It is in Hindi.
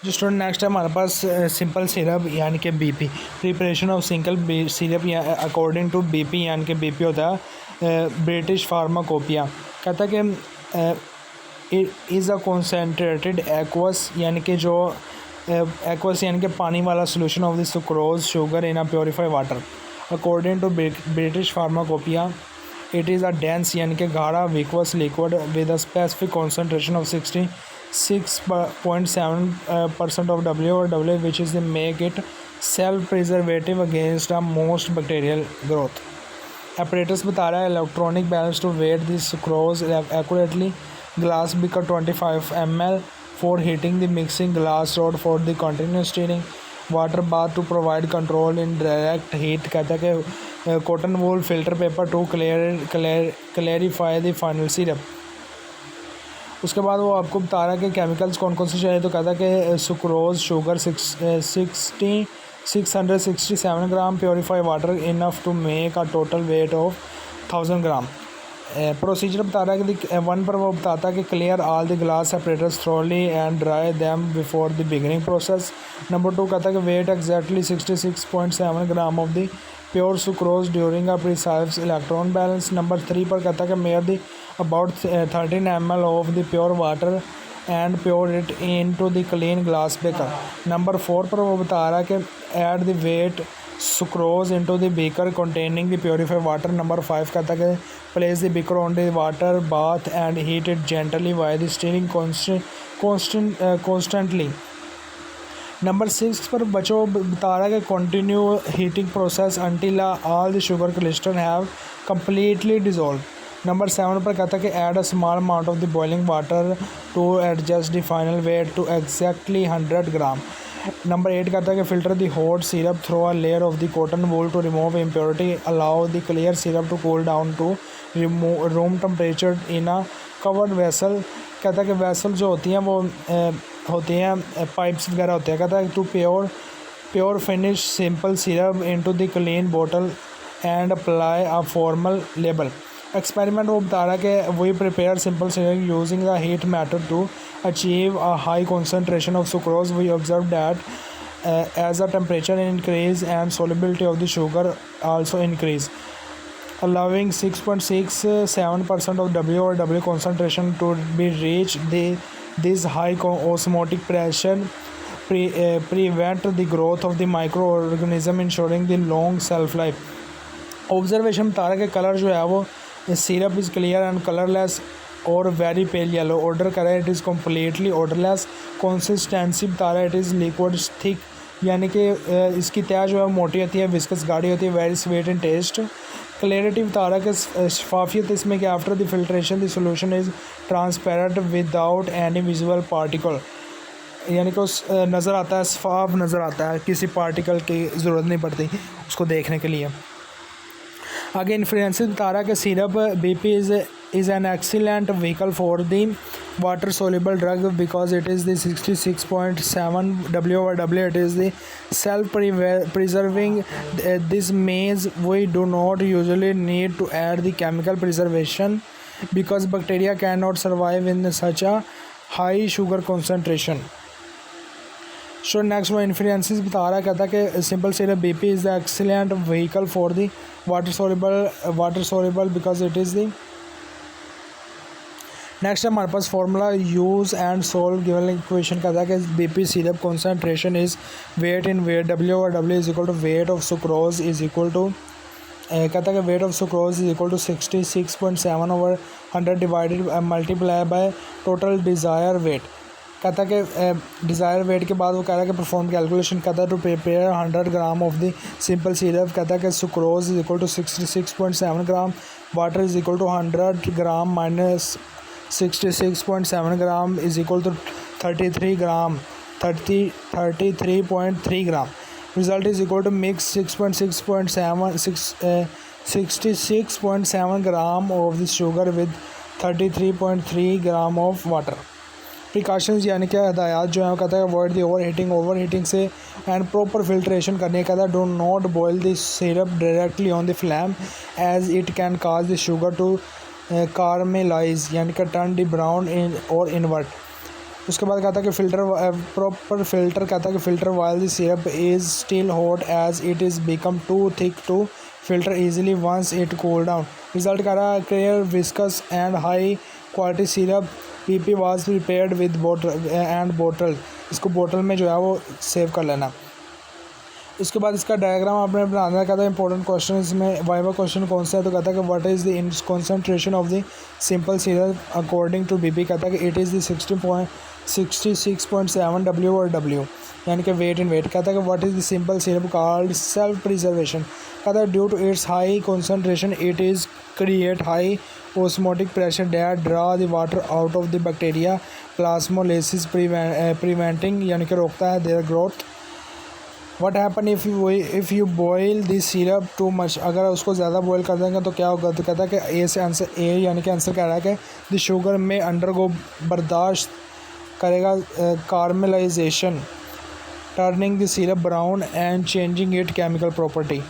जो स्टूडेंट नेक्स्ट है हमारे पास सिंपल सिरप यानी कि BP preparation of simple syrup according to BP यानी कि बीपी होता है ब्रिटिश फार्माकोपिया। कहता है कि इज़ अ कॉन्सेंट्रेटेड एक्वस यानी कि जो एक्वस यानी कि पानी वाला solution of the sucrose sugar in a purify water according to British pharmacopoeia. It is a dense यानी कि गाढ़ा viscous liquid with a specific concentration of 66.7% of W which is the make it self-preservative against a most bacterial growth. Apparatus बता रहा है electronic balance to weight the sucrose accurately, glass beaker 25 ml for heating the mixing glass rod for the continuous stirring, water bath to provide control in direct heat। कहता है कि cotton wool filter paper to clarify the final syrup। उसके बाद वो आपको बता रहा है कि केमिकल्स कौन कौन से चाहिए। तो कहता है कि sucrose sugar 667 gram purify water enough to make a total weight of 1000 gram. Procedure बता रहा है कि 1 पर वो बताता है कि clear all the glass separators thoroughly and dry them before the beginning process. Number 2 कहता है कि weight exactly 66.7 gram of the pure sucrose during a precise electron balance. Number 3 पर कहता है कि measure the about 13 ml of the pure water and pour it into the clean glass beaker। Number 4 पर वो बता रहा है कि add the weight sucrose into the beaker containing the purified water। Number 5 कहता है कि place the beaker on the water bath and heat it gently while the stirring constantly। Number 6 पर बच्चों बता रहा है कि continue heating process until all the sugar crystals have completely dissolved। Number 7 पर कहता है कि add a small amount of the boiling water to adjust the final weight to exactly 100 gram. Number 8 कहता है कि filter the hot syrup through a layer of the cotton wool to remove impurity, allow the clear syrup to cool down to room temperature in a covered vessel. कहता है कि वेसल जो होती हैं वो होती हैं पाइप्स वगैरह होते हैं। कहता है to pure finish simple syrup into the clean बोतल and apply a formal label. Experiment वो बता रहा है कि we prepare simple syrup using the heat method to achieve a high concentration of sucrose. We observe that as a temperature increase and solubility of the sugar also increase, allowing 6.67% of W concentration to be reached। This high osmotic pressure prevent the growth of the microorganism, ensuring the long shelf life। Observation बता रहा है कि कलर जो है वो syrup is clear and colourless और वेरी पेल येलो। ऑर्डर करें it is completely odourless. Consistency बता रहा है इट इज़ लिक्विड थिक यानी कि इसकी तय जो है मोटी होती है, विस्कस गाढ़ी होती है, very sweet in taste. Clarity बता रहा है कि शफाफियत इसमें कि after the filtration the solution is transparent without any visual particle, यानी कि उस नज़र आता है, शफाफ नज़र आता है, किसी पार्टिकल की ज़रूरत नहीं पड़ती उसको देखने के लिए। आगे इन्फ्लुएंसेस बता रहा है कि syrup BP is an excellent vehicle for the water soluble drug because it is the 66.7 W it is the self preserving. This means we do not usually need to add the chemical preservation because bacteria can not survive in such a high sugar concentration. So next वो इन्फ्लुएंसेस बता रहा है, कहता है कि simple syrup BP is the excellent vehicle for the water soluble because it is the. Next हमारे पास formula use and solve given equation कहता है कि BP syrup concentration is weight in weight W is equal to weight of sucrose is equal to कहता है कि weight of sucrose is equal to 66.7/100 divided multiply by total desire weight. कहता है कि डिज़ायर वेट के बाद वो कह रहा है कि परफॉर्म कैलकुलेशन। कहता है to prepare 100 gram of the simple syrup. कहता है कि sucrose is equal to 66.7 gram, water is equal to 100 gram minus 66.7 gram is equal to 33 gram 33.3 gram. Result is equal to mix 66.7 gram of the sugar with 33.3 gram of water. Precautions यानी कि हदायत जो है कहता है अवॉइड द ओवर हीटिंग से एंड प्रॉपर फिल्ट्रेशन करने कहता है do not boil the syrup directly on the flame as it can cause the sugar to caramelize यानी कि टर्न द ब्राउन इन और इन्वर्ट। उसके बाद कहता है कि फ़िल्टर प्रॉपर फ़िल्टर, कहता है कि filter while the syrup is still hot as it is become too thick to filter easily once it cool down. Result कह रहा है clear, viscous and high quality syrup PP was prepared with bottle and bottle. इसको बोतल में जो है वो सेव कर लेना. इसके बाद इसका डायग्राम आपने बनाना है. कहता है इंपॉर्टेंट क्वेश्चन इसमें वाइवा क्वेश्चन कौन सा है, तो कहता है कि what is the concentration of the simple syrup according to BP. कहता है कि इट इज़ द 66.7 W और W यानी कि वेट इन वेट. कहता है कि what is the simple syrup called self preservation. कहता है due to its high concentration it is create high osmotic pressure that draw the water out of the bacteria plasmolysis preventing यानी कि रोकता है their growth. What happen if you boil this syrup too much. अगर उसको ज़्यादा बॉयल कर देंगे तो क्या होगा, तो कहता है कि ए से आंसर ए यानी कि आंसर कह रहा है कि द शुगर में अंडरगो बर्दाश्त करेगा caramelization turning the syrup brown and changing it chemical property.